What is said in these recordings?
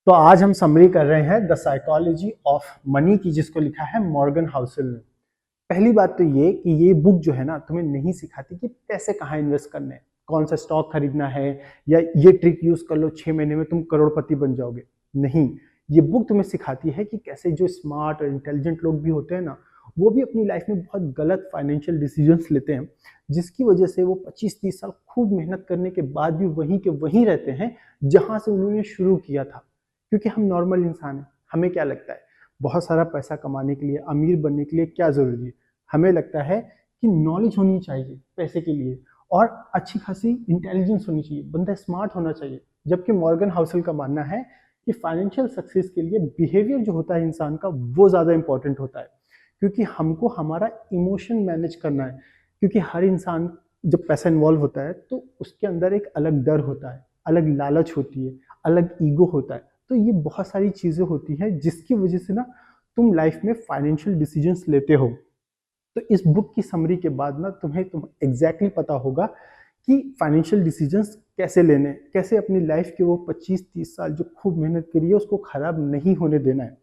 तो आज हम समरी कर रहे हैं द साइकोलॉजी ऑफ मनी की, जिसको लिखा है मॉर्गन हाउसेल ने। पहली बात तो ये कि ये बुक जो है ना तुम्हें नहीं सिखाती कि पैसे कहाँ इन्वेस्ट करने हैं, कौन सा स्टॉक खरीदना है, या ये ट्रिक यूज कर लो 6 महीने में तुम करोड़पति बन जाओगे। नहीं, ये बुक तुम्हें सिखाती है कि कैसे जो स्मार्ट और इंटेलिजेंट लोग भी होते हैं ना, वो भी अपनी लाइफ में बहुत गलत फाइनेंशियल डिसीजंस लेते हैं, जिसकी वजह से वो 25-30 साल खूब मेहनत करने के बाद भी वहीं के वहीं रहते हैं जहां से उन्होंने शुरू किया था। क्योंकि हम नॉर्मल इंसान हैं, हमें क्या लगता है बहुत सारा पैसा कमाने के लिए, अमीर बनने के लिए क्या जरूरी है? हमें लगता है कि नॉलेज होनी चाहिए पैसे के लिए और अच्छी खासी इंटेलिजेंस होनी चाहिए, बंदा स्मार्ट होना चाहिए। जबकि मॉर्गन हाउसेल का मानना है कि फाइनेंशियल सक्सेस के लिए बिहेवियर जो होता है इंसान का, वो ज़्यादा इंपॉर्टेंट होता है। क्योंकि हमको हमारा इमोशन मैनेज करना है। क्योंकि हर इंसान जब पैसा इन्वॉल्व होता है तो उसके अंदर एक अलग डर होता है, अलग लालच होती है, अलग ईगो होता है। तो ये बहुत सारी चीज़ें होती हैं जिसकी वजह से ना तुम लाइफ में फाइनेंशियल डिसीजंस लेते हो। तो इस बुक की समरी के बाद ना तुम्हें एग्जैक्टली पता होगा कि फाइनेंशियल डिसीजंस कैसे लेने, कैसे अपनी लाइफ के वो 25-30 साल जो खूब मेहनत करी है उसको खराब नहीं होने देना है।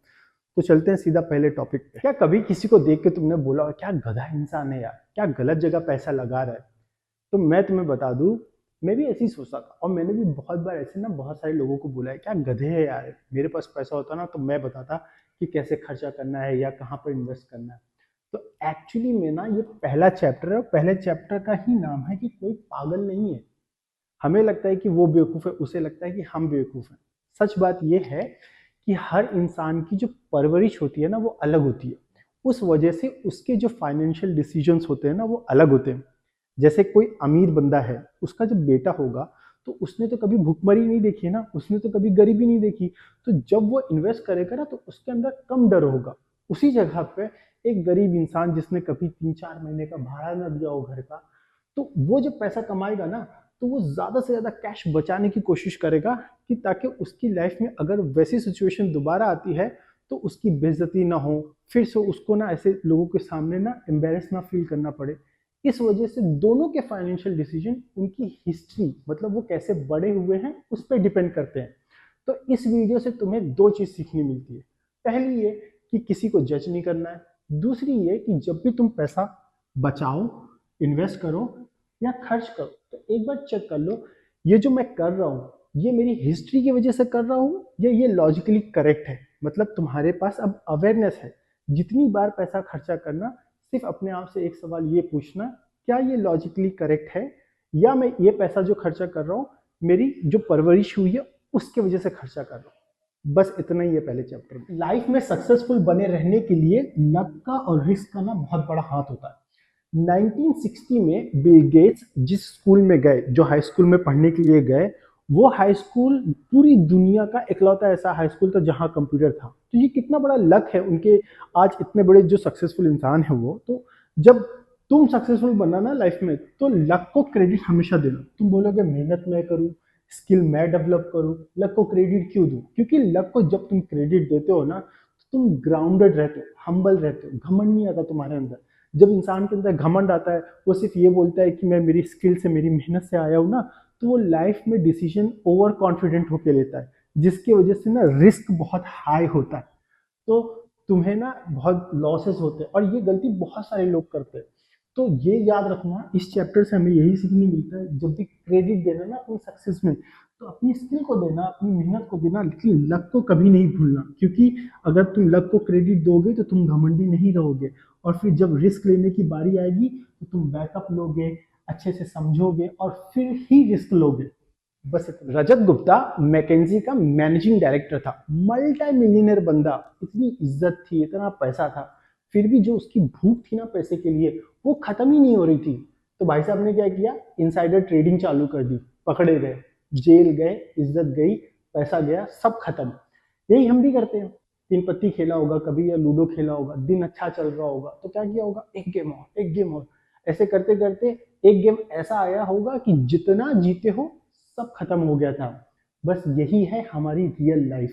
तो चलते हैं सीधा पहले टॉपिक पे। क्या कभी किसी को देख के तुमने बोला क्या गधा इंसान है यार, क्या गलत जगह पैसा लगा रहा है? तो मैं तुम्हें बता दूं, मैं भी ऐसे ही सोचता था और मैंने भी बहुत बार ऐसे ना बहुत सारे लोगों को बोला है क्या गधे है यार। मेरे पास पैसा होता ना तो मैं बताता कि कैसे खर्चा करना है या कहाँ पर इन्वेस्ट करना है। तो एक्चुअली में ना ये पहला चैप्टर है और पहले चैप्टर का ही नाम है कि कोई पागल नहीं है। हमें लगता है कि वो बेवकूफ़ है, उसे लगता है कि हम बेवकूफ़ हैं। सच बात ये है कि हर इंसान की जो परवरिश होती है ना वो अलग होती है। उस वजह से उसके जो फाइनेंशियल डिसीजंस होते हैं ना वो अलग होते हैं। जैसे कोई अमीर बंदा है, उसका जब बेटा होगा तो उसने तो कभी भूखमरी नहीं देखी ना, उसने तो कभी गरीबी नहीं देखी। तो जब वो इन्वेस्ट करेगा ना तो उसके अंदर कम डर होगा। उसी जगह पे एक गरीब इंसान जिसने कभी 3-4 महीने का भाड़ा ना दिया हो घर का, तो वो जब पैसा कमाएगा ना तो वो ज्यादा से ज्यादा कैश बचाने की कोशिश करेगा कि ताकि उसकी लाइफ में अगर वैसी सिचुएशन दोबारा आती है तो उसकी बेइज्जती ना हो, फिर से उसको ना ऐसे लोगों के सामने ना एम्बेरस ना फील करना पड़े। इस वजह से दोनों के फाइनेंशियल डिसीजन उनकी हिस्ट्री, मतलब वो कैसे बड़े हुए हैं, उस पर डिपेंड करते हैं। तो इस वीडियो से तुम्हें दो चीज सीखनी मिलती है। पहली ये कि किसी को जज नहीं करना है। दूसरी ये कि जब भी तुम पैसा बचाओ, इन्वेस्ट करो या खर्च करो तो एक बार चेक कर लो ये जो मैं कर रहा हूँ ये मेरी हिस्ट्री की वजह से कर रहा हूँ या ये लॉजिकली करेक्ट है। मतलब तुम्हारे पास अब अवेयरनेस है। जितनी बार पैसा खर्चा करना, सिर्फ अपने आप से एक सवाल ये पूछना, क्या ये लॉजिकली करेक्ट है या मैं ये पैसा जो खर्चा कर रहा हूँ मेरी जो परवरिश हुई है उसके वजह से खर्चा कर रहा हूँ। बस इतना ही है पहले चैप्टर में। लाइफ में सक्सेसफुल बने रहने के लिए लक का और रिस्क का ना बहुत बड़ा हाथ होता है। 1960 में बिल गेट्स जिस स्कूल में गए, जो हाई स्कूल में पढ़ने के लिए गए, वो हाई स्कूल पूरी दुनिया का इकलौता ऐसा हाई स्कूल था जहां कंप्यूटर था। तो ये कितना बड़ा लक है उनके, आज इतने बड़े जो सक्सेसफुल इंसान है वो। तो जब तुम सक्सेसफुल बनना ना लाइफ में तो लक को क्रेडिट हमेशा देना। तुम बोलोगे मेहनत मैं करूँ, स्किल मैं डेवलप करूँ, लक को क्रेडिट क्यों दूँ? क्योंकि लक को जब तुम क्रेडिट देते हो ना तो तुम ग्राउंडेड रहते हो, हम्बल रहते हो, घमंड नहीं आता तुम्हारे अंदर। जब इंसान के अंदर घमंड आता है, वो सिर्फ ये बोलता है कि मैं मेरी स्किल से, मेरी मेहनत से आया हूँ ना, तो वो लाइफ में डिसीजन ओवर कॉन्फिडेंट होकर लेता है, जिसकी वजह से ना रिस्क बहुत हाई होता है। तो तुम्हें ना बहुत लॉसेस होते हैं और ये गलती बहुत सारे लोग करते हैं। तो ये याद रखना, इस चैप्टर से हमें यही सीखने मिलता है, जब भी क्रेडिट देना ना अपनी सक्सेस में तो अपनी स्किल को देना, अपनी मेहनत को देना, लेकिन लक को कभी नहीं भूलना। क्योंकि अगर तुम लक को क्रेडिट दोगे तो तुम घमंडी नहीं रहोगे और फिर जब रिस्क लेने की बारी आएगी तो तुम बैकअप लोगे, अच्छे से समझोगे और फिर ही रिस्क लोगे। बस इतना। रजत गुप्ता मैकेंजी का मैनेजिंग डायरेक्टर था, मल्टी मिलियनर बंदा, इतनी इज्जत थी, इतना पैसा था, फिर भी जो उसकी भूख थी ना पैसे के लिए वो खत्म ही नहीं हो रही थी। तो भाई साहब ने क्या किया, इनसाइडर ट्रेडिंग चालू कर दी, पकड़े गए, जेल गए, इज्जत गई, पैसा गया, सब खत्म। यही हम भी करते हैं। तीन पत्ती खेला होगा कभी या लूडो खेला होगा, दिन अच्छा चल रहा होगा तो क्या किया होगा, एक गेम और, एक गेम और, ऐसे करते करते एक गेम ऐसा आया होगा कि जितना जीते हो सब खत्म हो गया था। बस यही है हमारी रियल लाइफ।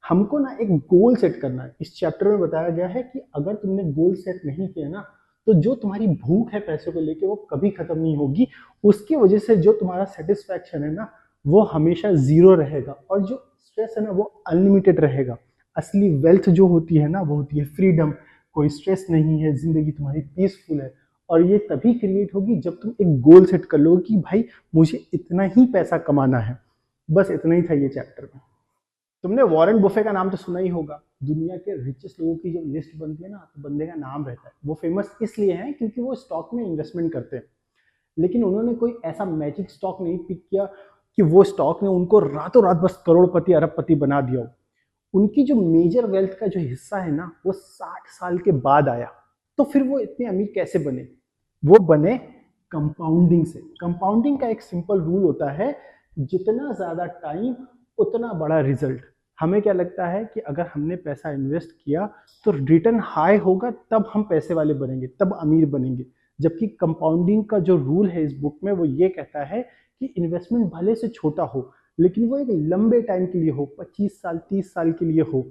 हमको ना एक गोल सेट करना है। इस चैप्टर में बताया गया है कि अगर तुमने गोल सेट नहीं किया ना तो जो तुम्हारी भूख है पैसों को लेके वो कभी खत्म नहीं होगी। उसकी वजह से जो तुम्हारा सेटिस्फैक्शन है ना वो हमेशा जीरो रहेगा और जो स्ट्रेस है ना वो अनलिमिटेड रहेगा। असली वेल्थ जो होती है ना वो होती है फ्रीडम, कोई स्ट्रेस नहीं है, जिंदगी तुम्हारी पीसफुल है। और ये तभी क्रिएट होगी जब तुम एक गोल सेट कर लो कि भाई मुझे इतना ही पैसा कमाना है। बस इतना ही था ये चैप्टर में। तुमने वॉरेन बुफे का नाम तो सुना ही होगा। दुनिया के रिचेस्ट लोगों की जब लिस्ट बनती है ना तो बंदे का नाम रहता है। वो फेमस इसलिए है क्योंकि वो स्टॉक में इन्वेस्टमेंट करते हैं, लेकिन उन्होंने कोई ऐसा मैजिक स्टॉक नहीं पिक किया कि वो स्टॉक ने उनको रातों रात बस करोड़पति अरबपति बना दिया हो। उनकी जो मेजर वेल्थ का जो हिस्सा है ना वो 60 साल के बाद आया। तो फिर वो इतने अमीर कैसे बने? वो बने कंपाउंडिंग से। कंपाउंडिंग का एक सिंपल रूल होता है, जितना ज्यादा टाइम उतना बड़ा रिजल्ट। हमें क्या लगता है कि अगर हमने पैसा इन्वेस्ट किया तो रिटर्न हाई होगा, तब हम पैसे वाले बनेंगे, तब अमीर बनेंगे। जबकि कंपाउंडिंग का जो रूल है इस बुक में वो ये कहता है कि इन्वेस्टमेंट भले से छोटा हो लेकिन वो एक लंबे टाइम के लिए हो, 25 साल 30 साल के लिए हो।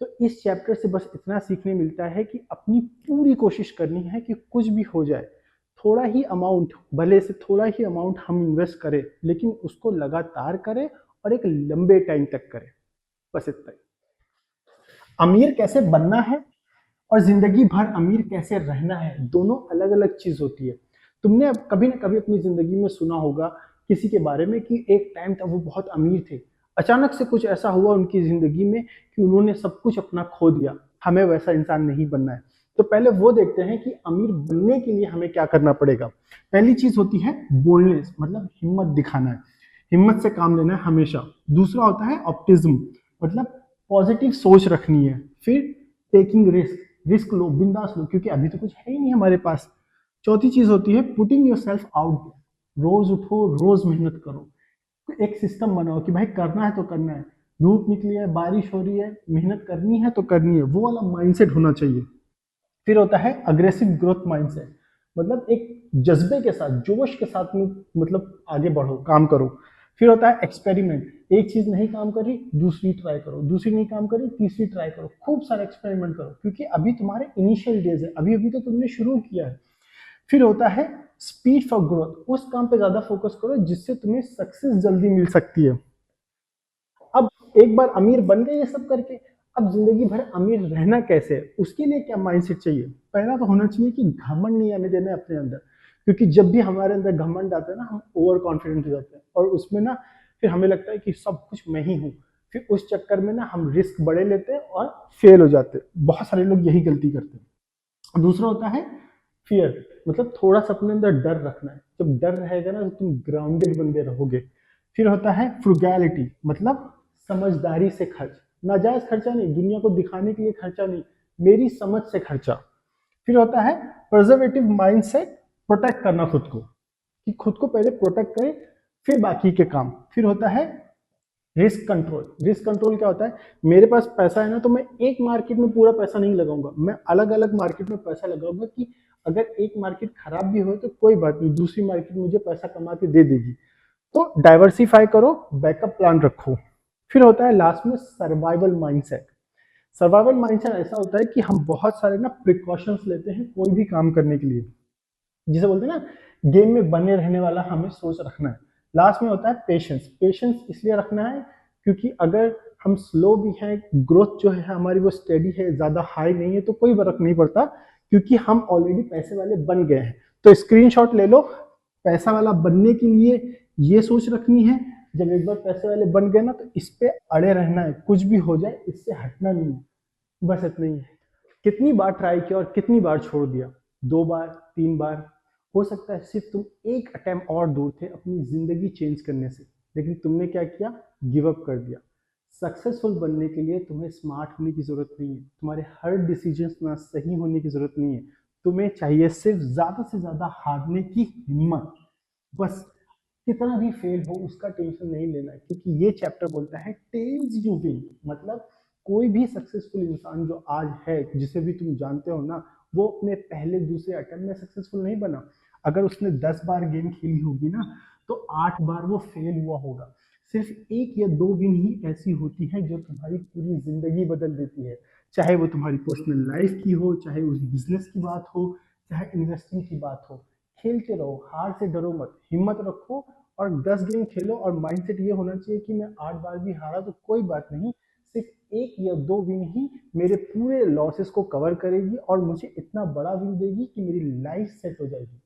तो इस चैप्टर से बस इतना सीखने मिलता है कि अपनी पूरी कोशिश करनी है कि कुछ भी हो जाए, थोड़ा ही अमाउंट, भले से थोड़ा ही अमाउंट हम इन्वेस्ट करें लेकिन उसको लगातार करें और एक लंबे टाइम तक करें। बस इतना ही। अमीर कैसे बनना है और जिंदगी भर अमीर कैसे रहना है, दोनों अलग अलग चीज होती है। तुमने अब कभी ना कभी अपनी जिंदगी में सुना होगा किसी के बारे में कि एक टाइम था वो बहुत अमीर थे, अचानक से कुछ ऐसा हुआ उनकी जिंदगी में कि उन्होंने सब कुछ अपना खो दिया। हमें वैसा इंसान नहीं बनना है। तो पहले वो देखते हैं कि अमीर बनने के लिए हमें क्या करना पड़ेगा। पहली चीज होती है बोल्डनेस, मतलब हिम्मत दिखाना है, हिम्मत से काम लेना है हमेशा। दूसरा होता है ऑप्टिज्म, मतलब पॉजिटिव सोच रखनी है। फिर टेकिंग रिस्क, रिस्क लो, बिंदास लो, क्योंकि अभी तो कुछ है ही नहीं हमारे पास। चौथी चीज होती है पुटिंग योर सेल्फ आउट, रोज उठो, रोज मेहनत करो। एक सिस्टम बनाओ कि भाई करना है तो करना है, धूप निकली है, बारिश हो रही है, मेहनत करनी है तो करनी है, वो वाला माइंडसेट होना चाहिए। फिर होता है अग्रेसिव ग्रोथ माइंडसेट, मतलब एक जज्बे के साथ, जोश के साथ में मतलब आगे बढ़ो, काम करो। फिर होता है एक्सपेरिमेंट, एक चीज नहीं काम कर रही दूसरी ट्राई करो, दूसरी नहीं काम कर रही तीसरी ट्राई करो, खूब सारा एक्सपेरिमेंट करो, क्योंकि अभी तुम्हारे इनिशियल डेज है, अभी अभी तो तुमने शुरू किया है। फिर होता है स्पीड फॉर ग्रोथ, उस काम पे ज्यादा फोकस करो जिससे तुम्हें सक्सेस जल्दी मिल सकती है। अब एक बार अमीर बन गए ये सब करके, अब जिंदगी भर अमीर रहना कैसे है, उसके लिए क्या माइंडसेट चाहिए? पहला तो होना चाहिए कि घमंड नहीं आने देना है अपने अंदर। क्योंकि जब भी हमारे अंदर घमंड आता है ना हम ओवर कॉन्फिडेंट हो जाते हैं, और उसमें ना फिर हमें लगता है कि सब कुछ मैं ही हूँ। फिर उस चक्कर में ना हम रिस्क बड़े लेते हैं और फेल हो जाते हैं। बहुत सारे लोग यही गलती करते हैं। दूसरा होता है फियर, मतलब थोड़ा सा अपने अंदर डर रखना है। जब डर रहेगा ना तो तुम ग्राउंडेड बन के रहोगे। फिर होता है फ्रुगैलिटी, मतलब समझदारी से खर्च, नाजायज खर्चा नहीं, दुनिया को दिखाने के लिए खर्चा नहीं, मेरी समझ से खर्चा। फिर होता है प्रिजर्वेटिव माइंडसेट, प्रोटेक्ट करना खुद को, कि खुद को पहले प्रोटेक्ट करें फिर बाकी के काम। फिर होता है रिस्क कंट्रोल। रिस्क कंट्रोल क्या होता है, मेरे पास पैसा है ना तो मैं एक मार्केट में पूरा पैसा नहीं लगाऊंगा, मैं अलग अलग मार्केट में पैसा लगाऊंगा कि अगर एक मार्केट खराब भी हो तो कोई बात नहीं, दूसरी मार्केट मुझे पैसा कमा के दे देगी। तो डाइवर्सिफाई करो, बैकअप प्लान रखो। फिर होता है लास्ट में सर्वाइवल माइंडसेट। सर्वाइवल माइंडसेट ऐसा होता है कि हम बहुत सारे ना प्रिकॉशंस लेते हैं कोई भी काम करने के लिए, जिसे बोलते हैं ना गेम में बने रहने वाला हमें सोच रखना है। लास्ट में होता है पेशेंस। पेशेंस इसलिए रखना है क्योंकि अगर हम स्लो भी हैं, ग्रोथ जो है हमारी वो स्टेडी है, ज्यादा हाई नहीं है, तो कोई फर्क नहीं पड़ता क्योंकि हम ऑलरेडी पैसे वाले बन गए हैं। तो स्क्रीनशॉट ले लो, पैसा वाला बनने के लिए ये सोच रखनी है। जब एक बार पैसे वाले बन गए ना तो इस पे अड़े रहना है, कुछ भी हो जाए इससे हटना नहीं है। बस इतना ही है। कितनी बार ट्राई किया और कितनी बार छोड़ दिया? 2 बार, 3 बार, हो सकता है सिर्फ तुम एक अटेम्प्ट और दूर थे अपनी जिंदगी चेंज करने से, लेकिन तुमने क्या किया? गिव अप कर दिया। सक्सेसफुल बनने के लिए तुम्हें स्मार्ट होने की जरूरत नहीं है, तुम्हारे हर डिसीजन ना सही होने की जरूरत नहीं है, तुम्हें चाहिए सिर्फ ज्यादा से ज्यादा हारने की हिम्मत। बस कितना भी फेल हो उसका टेंशन नहीं लेना है, क्योंकि ये चैप्टर बोलता है टेल्स यू विन, मतलब कोई भी सक्सेसफुल इंसान जो आज है, जिसे भी तुम जानते हो ना, वो अपने पहले दूसरे अटेम्प्ट में सक्सेसफुल नहीं बना। अगर उसने 10 बार गेम खेली होगी ना तो 8 बार वो फेल हुआ होगा। सिर्फ एक या दो विन ही ऐसी होती है जो तुम्हारी पूरी जिंदगी बदल देती है। चाहे वो तुम्हारी पर्सनल लाइफ की हो, चाहे उस बिजनेस की बात हो, चाहे इन्वेस्टिंग की बात हो। खेलते रहो, हार से डरो मत, हिम्मत रखो और 10 गेम खेलो और माइंडसेट ये होना चाहिए कि मैं 8 बार भी हारा तो कोई बात नहीं, सिर्फ एक या दो विन ही मेरे पूरे लॉसेस को कवर करेगी और मुझे इतना बड़ा विन देगी कि मेरी लाइफ सेट हो जाएगी।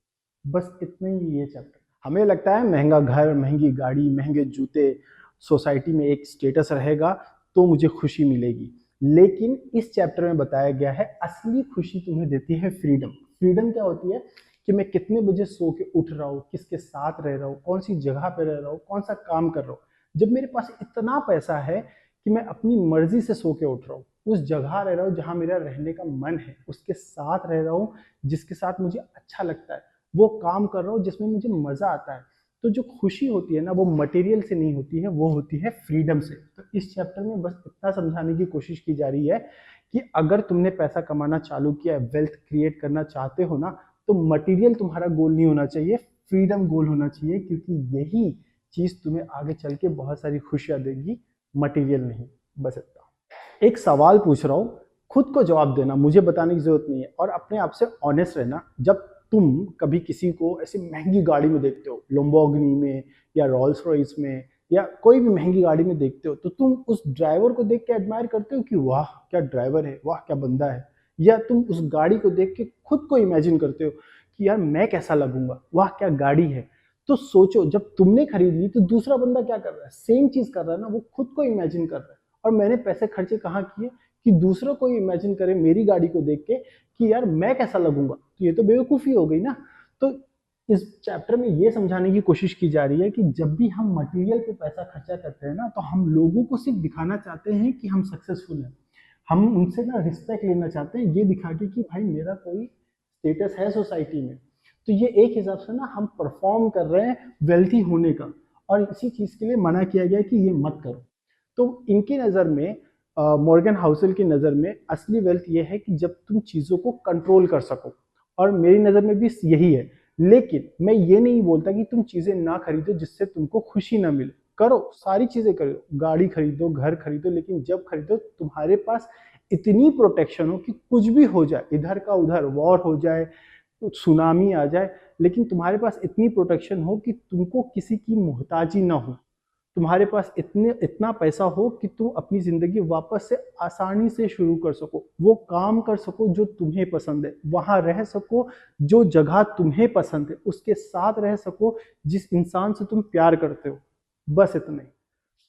बस इतना ही ये चैप्टर। हमें लगता है महंगा घर, महंगी गाड़ी, महंगे जूते, सोसाइटी में एक स्टेटस रहेगा तो मुझे खुशी मिलेगी, लेकिन इस चैप्टर में बताया गया है असली खुशी तुम्हें देती है फ्रीडम। फ्रीडम क्या होती है कि मैं कितने बजे सो के उठ रहा हूँ, किसके साथ रह रहा हूँ, कौन सी जगह पे रह रहा हूँ, कौन सा काम कर रहा हूँ। जब मेरे पास इतना पैसा है कि मैं अपनी मर्जी से सो के उठ रहा हूँ, उस जगह रह रहा हूँ जहाँ मेरा रहने का मन है, उसके साथ रह रहा हूँ जिसके साथ मुझे अच्छा लगता है, वो काम कर रहा हूँ जिसमें मुझे मजा आता है, तो जो खुशी होती है ना वो मटेरियल से नहीं होती है, वो होती है फ्रीडम से। तो इस चैप्टर में बस इतना समझाने की कोशिश की जा रही है कि अगर तुमने पैसा कमाना चालू किया है, वेल्थ क्रिएट करना चाहते हो ना, तो मटेरियल तुम्हारा गोल नहीं होना चाहिए, फ्रीडम गोल होना चाहिए, क्योंकि यही चीज तुम्हें आगे चल के बहुत सारी खुशियां देगी, मटेरियल नहीं। बस इतना। एक सवाल पूछ रहा हूँ, खुद को जवाब देना, मुझे बताने की जरूरत नहीं है, और अपने आप से ऑनेस्ट रहना। जब तुम कभी किसी को ऐसी महंगी गाड़ी में देखते हो, लंबोर्गिनी में या रॉल्स रॉयस में या कोई भी महंगी गाड़ी में देखते हो, तो तुम उस ड्राइवर को देख के एडमायर करते हो कि वाह क्या ड्राइवर है, वाह क्या बंदा है, या तुम उस गाड़ी को देख के खुद को इमेजिन करते हो कि यार मैं कैसा लगूंगा, वाह क्या गाड़ी है। तो सोचो, जब तुमने खरीद ली तो दूसरा बंदा क्या कर रहा है, सेम चीज कर रहा है ना, वो खुद को इमेजिन कर रहा है। और मैंने पैसे खर्चे कहाँ किए कि दूसरों को इमेजिन करे मेरी गाड़ी को देख के कि यार मैं कैसा लगूंगा, तो ये तो बेवकूफ़ी हो गई ना। तो इस चैप्टर में ये समझाने की कोशिश की जा रही है कि जब भी हम मटेरियल पे पैसा खर्चा करते हैं ना, तो हम लोगों को सिर्फ दिखाना चाहते हैं कि हम सक्सेसफुल हैं, हम उनसे ना रिस्पेक्ट लेना चाहते हैं ये दिखा के कि भाई मेरा कोई स्टेटस है सोसाइटी में। तो ये एक हिसाब से ना हम परफॉर्म कर रहे हैं वेल्थी होने का, और इसी चीज़ के लिए मना किया गया कि ये मत करो। तो इनकी नज़र में, मॉर्गन हाउसल की नज़र में, असली वेल्थ ये है कि जब तुम चीज़ों को कंट्रोल कर सको, और मेरी नज़र में भी यही है। लेकिन मैं ये नहीं बोलता कि तुम चीज़ें ना खरीदो जिससे तुमको खुशी ना मिले, करो सारी चीज़ें करो, गाड़ी खरीदो, घर खरीदो, लेकिन जब खरीदो तुम्हारे पास इतनी प्रोटेक्शन हो कि कुछ भी हो जाए, इधर का उधर वॉर हो जाए, सुनामी आ जाए, लेकिन तुम्हारे पास इतनी प्रोटेक्शन हो कि तुमको किसी की मोहताजी ना हो, तुम्हारे पास इतना पैसा हो कि तुम अपनी जिंदगी वापस से आसानी से शुरू कर सको, वो काम कर सको जो तुम्हें पसंद है, वहां रह सको जो जगह तुम्हें पसंद है, उसके साथ रह सको जिस इंसान से तुम प्यार करते हो। बस इतना ही।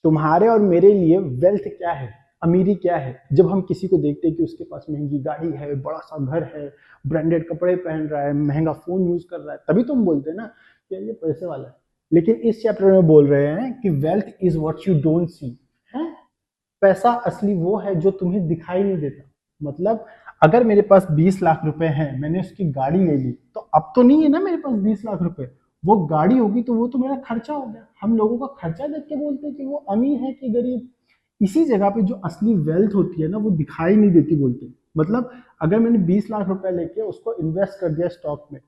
तुम्हारे और मेरे लिए वेल्थ क्या है, अमीरी क्या है, जब हम किसी को देखते हैं कि उसके पास महंगी गाड़ी है, बड़ा सा घर है, ब्रांडेड कपड़े पहन रहा है, महंगा फोन यूज कर रहा है, तभी तुम बोलते हैं ना कि ये पैसे वाला है। लेकिन इस चैप्टर में बोल रहे हैं कि wealth is what you don't see है। पैसा असली वो है जो तुम्हें दिखाई नहीं देता। मतलब अगर मेरे पास 20 लाख रुपए हैं, मैंने उसकी गाड़ी ले ली, तो अब तो नहीं है ना मेरे पास 20 लाख रुपए, वो गाड़ी होगी तो वो तो मेरा खर्चा हो गया। हम लोगों का खर्चा देख के बोलते हैं कि वो अमीर है कि गरीब। इसी जगह पे जो असली वेल्थ होती है ना वो दिखाई नहीं देती बोलते हैं। मतलब अगर मैंने 20 लाख रुपए लेके उसको इन्वेस्ट कर दिया स्टॉक में,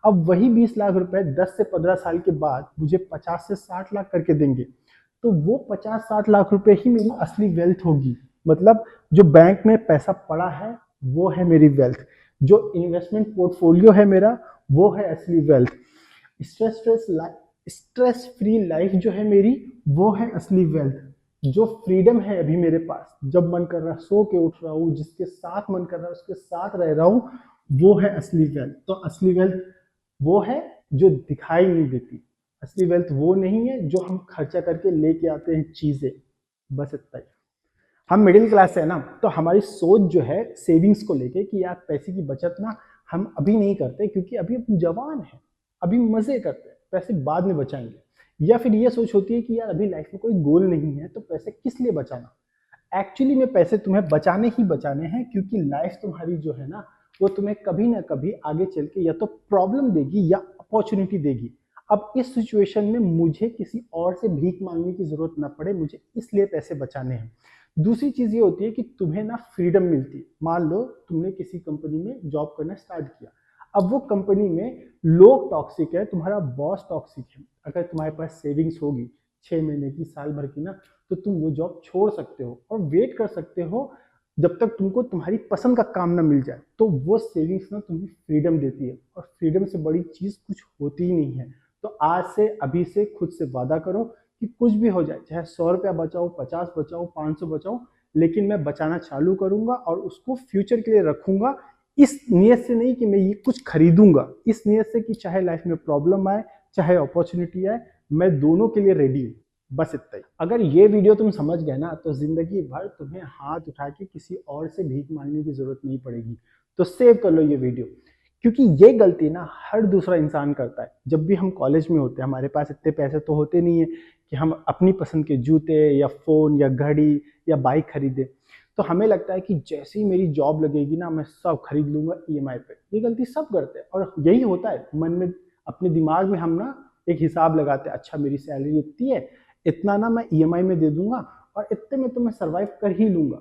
अब वही 20 लाख रुपए 10 से 15 साल के बाद मुझे 50 से 60 लाख करके देंगे, तो वो 50-60 लाख रुपए ही मेरी असली वेल्थ होगी। मतलब जो बैंक में पैसा पड़ा है वो है मेरी वेल्थ, जो इन्वेस्टमेंट पोर्टफोलियो है मेरा वो है असली वेल्थ। स्ट्रेस फ्री लाइफ जो है मेरी वो है असली वेल्थ। जो फ्रीडम है अभी मेरे पास, जब मन कर रहा सो के उठ रहा हूँ, जिसके साथ मन कर रहा है उसके साथ रह रहा हूँ, वो है असली वेल्थ। तो असली वेल्थ वो है जो दिखाई नहीं देती। असली वेल्थ वो नहीं है जो हम खर्चा करके लेके आते हैं चीजें। बस इतना ही। हम मिडिल क्लास से है ना, तो हमारी सोच जो है सेविंग्स को लेके कि यार पैसे की बचत ना हम अभी नहीं करते क्योंकि अभी हम जवान हैं, अभी मजे करते हैं, पैसे बाद में बचाएंगे। या फिर ये सोच होती है कि यार अभी लाइफ में कोई गोल नहीं है तो पैसे किस लिए बचाना। एक्चुअली में पैसे तुम्हें बचाने ही बचाने हैं, क्योंकि लाइफ तुम्हारी जो है ना वो तुम्हें कभी ना कभी आगे चल के या तो प्रॉब्लम देगी या अपॉर्चुनिटी देगी। अब इस सिचुएशन में मुझे किसी और से भीख मांगने की जरूरत ना पड़े, मुझे इसलिए पैसे बचाने हैं। दूसरी चीज ये होती है कि तुम्हें ना फ्रीडम मिलती है। मान लो तुमने किसी कंपनी में जॉब करना स्टार्ट किया, अब वो कंपनी में लोग टॉक्सिक है, तुम्हारा बॉस टॉक्सिक है। अगर तुम्हारे पास सेविंग्स होगी 6 महीने की, साल भर की ना, तो तुम वो जॉब छोड़ सकते हो और वेट कर सकते हो जब तक तुमको तुम्हारी पसंद का काम ना मिल जाए। तो वो सेविंग्स ना तुम्हें फ्रीडम देती है, और फ्रीडम से बड़ी चीज कुछ होती ही नहीं है। तो आज से अभी से खुद से वादा करो कि कुछ भी हो जाए, चाहे 100 रुपया बचाओ, 50 बचाओ, 500 बचाओ, लेकिन मैं बचाना चालू करूंगा और उसको फ्यूचर के लिए रखूंगा। इस नियत से नहीं कि मैं ये कुछ खरीदूंगा, इस नियत से कि चाहे लाइफ में प्रॉब्लम आए, चाहे अपॉर्चुनिटी आए, मैं दोनों के लिए रेडी हूँ। बस इतना ही। अगर ये वीडियो तुम समझ गए ना, तो जिंदगी भर तुम्हें हाथ उठा के किसी और से भीख मांगने की जरूरत नहीं पड़ेगी। तो सेव कर लो ये वीडियो, क्योंकि ये गलती ना हर दूसरा इंसान करता है। जब भी हम कॉलेज में होते हैं, हमारे पास इतने पैसे तो होते नहीं है कि हम अपनी पसंद के जूते या फोन या घड़ी या बाइक खरीदे। तो हमें लगता है कि जैसे ही मेरी जॉब लगेगी ना, मैं सब खरीद लूंगा ईएमआई पे। ये गलती सब करते हैं और यही होता है मन में, अपने दिमाग में हम ना एक हिसाब लगाते हैं, अच्छा मेरी सैलरी इतनी है, इतना ना मैं ईएमआई में दे दूंगा और इतने में तो मैं सरवाइव कर ही लूंगा।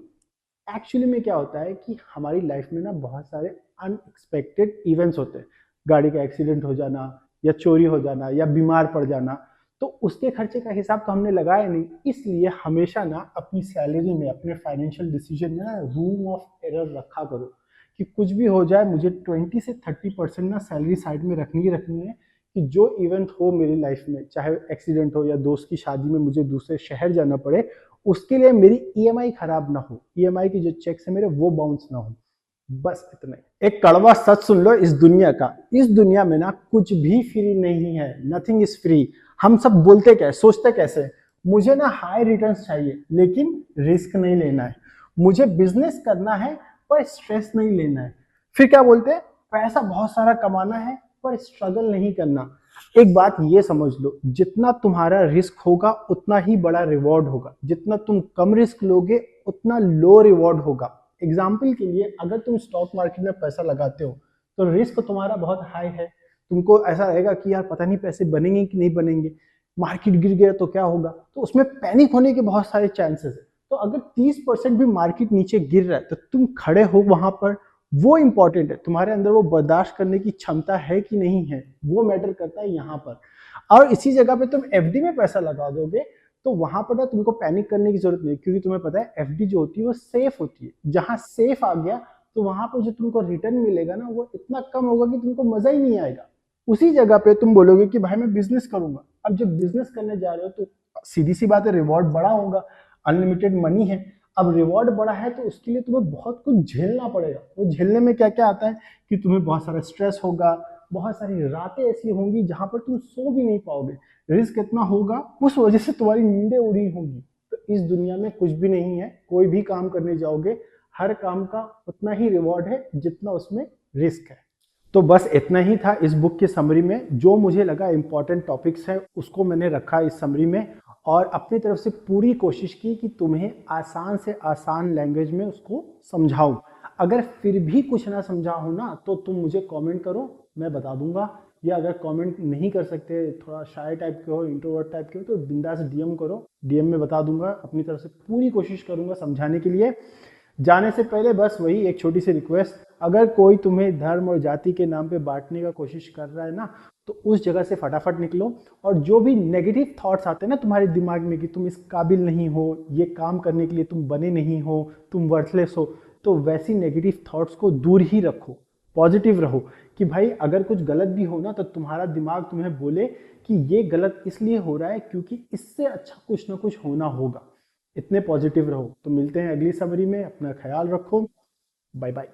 एक्चुअली में क्या होता है कि हमारी लाइफ में ना बहुत सारे अनएक्सपेक्टेड इवेंट्स होते हैं। गाड़ी का एक्सीडेंट हो जाना, या चोरी हो जाना, या बीमार पड़ जाना, तो उसके खर्चे का हिसाब तो हमने लगाया नहीं। इसलिए हमेशा ना अपनी सैलरी में, अपने फाइनेंशियल डिसीजन में ना रूम ऑफ एरर रखा करो कि कुछ भी हो जाए, मुझे 20 से 30% ना सैलरी साइड में रखनी ही रखनी है कि जो इवेंट हो मेरी लाइफ में, चाहे एक्सीडेंट हो या दोस्त की शादी में मुझे दूसरे शहर जाना पड़े, उसके लिए मेरी ईएमआई खराब ना हो, ईएमआई की जो चेक्स है मेरे वो बाउंस ना हो। बस इतना ही। एक कड़वा सच सुन लो इस दुनिया का, इस दुनिया में ना कुछ भी फ्री नहीं है, नथिंग इज फ्री। हम सब बोलते क्या है, सोचते कैसे, मुझे ना हाई रिटर्न्स चाहिए लेकिन रिस्क नहीं लेना है, मुझे बिजनेस करना है पर स्ट्रेस नहीं लेना है। फिर क्या बोलते हैं, पैसा बहुत सारा कमाना है पर स्ट्रगल नहीं करना। एक बात ये समझ लो, जितना तुम्हारा रिस्क होगा उतना ही बड़ा रिवॉर्ड होगा, जितना तुम कम रिस्क लोगे उतना लो रिवॉर्ड होगा। एग्जाम्पल के लिए, अगर तुम स्टॉक मार्केट में पैसा लगाते हो तो रिस्क तुम्हारा बहुत हाई है। तुमको ऐसा रहेगा कि यार पता नहीं पैसे बनेंगे कि नहीं बनेंगे, मार्केट गिर गया तो क्या होगा, तो उसमें पैनिक होने के बहुत सारे चांसेस है। तो अगर 30% भी मार्केट नीचे गिर रहा है तो तुम खड़े हो वहां पर, वो इंपॉर्टेंट है। तुम्हारे अंदर वो बर्दाश्त करने की क्षमता है कि नहीं है, वो मैटर करता है यहाँ पर। और इसी जगह पे तुम एफडी में पैसा लगा दोगे तो वहां पर ना तुमको पैनिक करने की जरूरत नहीं, क्योंकि तुम्हें पता है एफडी जो होती है वो सेफ होती है। जहां सेफ आ गया तो वहां पर जो तुमको रिटर्न मिलेगा ना वो इतना कम होगा कि तुमको मजा ही नहीं आएगा। उसी जगह पे तुम बोलोगे कि भाई मैं बिजनेस करूंगा। अब जब बिजनेस करने जा रहे हो तो सीधी सी बात है, रिवॉर्ड बड़ा होगा, अनलिमिटेड मनी है। अब रिवॉर्ड बड़ा है तो उसके लिए तुम्हें बहुत कुछ झेलना पड़ेगा। वो झेलने में क्या क्या आता है कि तुम्हें बहुत सारा स्ट्रेस होगा, बहुत सारी रातें ऐसी होंगी जहां पर तुम सो भी नहीं पाओगे, रिस्क इतना होगा, उस वजह से तुम्हारी नींदें उड़ी होंगी। तो इस दुनिया में कुछ भी नहीं है, कोई भी काम करने जाओगे हर काम का उतना ही रिवॉर्ड है जितना उसमें रिस्क है। तो बस इतना ही था इस बुक की समरी में। जो मुझे लगा इंपॉर्टेंट टॉपिक्स है उसको मैंने रखा इस समरी में, और अपनी तरफ से पूरी कोशिश की कि तुम्हें आसान से आसान लैंग्वेज में उसको समझाऊं। अगर फिर भी कुछ ना समझा हो ना तो तुम मुझे कमेंट करो, मैं बता दूंगा। या अगर कमेंट नहीं कर सकते, थोड़ा शाय टाइप के हो, इंट्रोवर्ट टाइप के हो, तो बिंदास डीएम करो, डीएम में बता दूंगा। अपनी तरफ से पूरी कोशिश करूंगा समझाने के लिए। जाने से पहले बस वही एक छोटी सी रिक्वेस्ट, अगर कोई तुम्हें धर्म और जाति के नाम पे बांटने का कोशिश कर रहा है ना, तो उस जगह से फटाफट निकलो। और जो भी नेगेटिव थॉट्स आते हैं ना तुम्हारे दिमाग में कि तुम इस काबिल नहीं हो, ये काम करने के लिए तुम बने नहीं हो, तुम वर्थलेस हो, तो वैसी नेगेटिव थॉट्स को दूर ही रखो, पॉजिटिव रहो कि भाई अगर कुछ गलत भी हो ना तो तुम्हारा दिमाग तुम्हें बोले कि ये गलत इसलिए हो रहा है क्योंकि इससे अच्छा कुछ ना कुछ होना होगा। इतने पॉजिटिव रहो। तो मिलते हैं अगली समरी में, अपना ख्याल रखो, बाय बाय।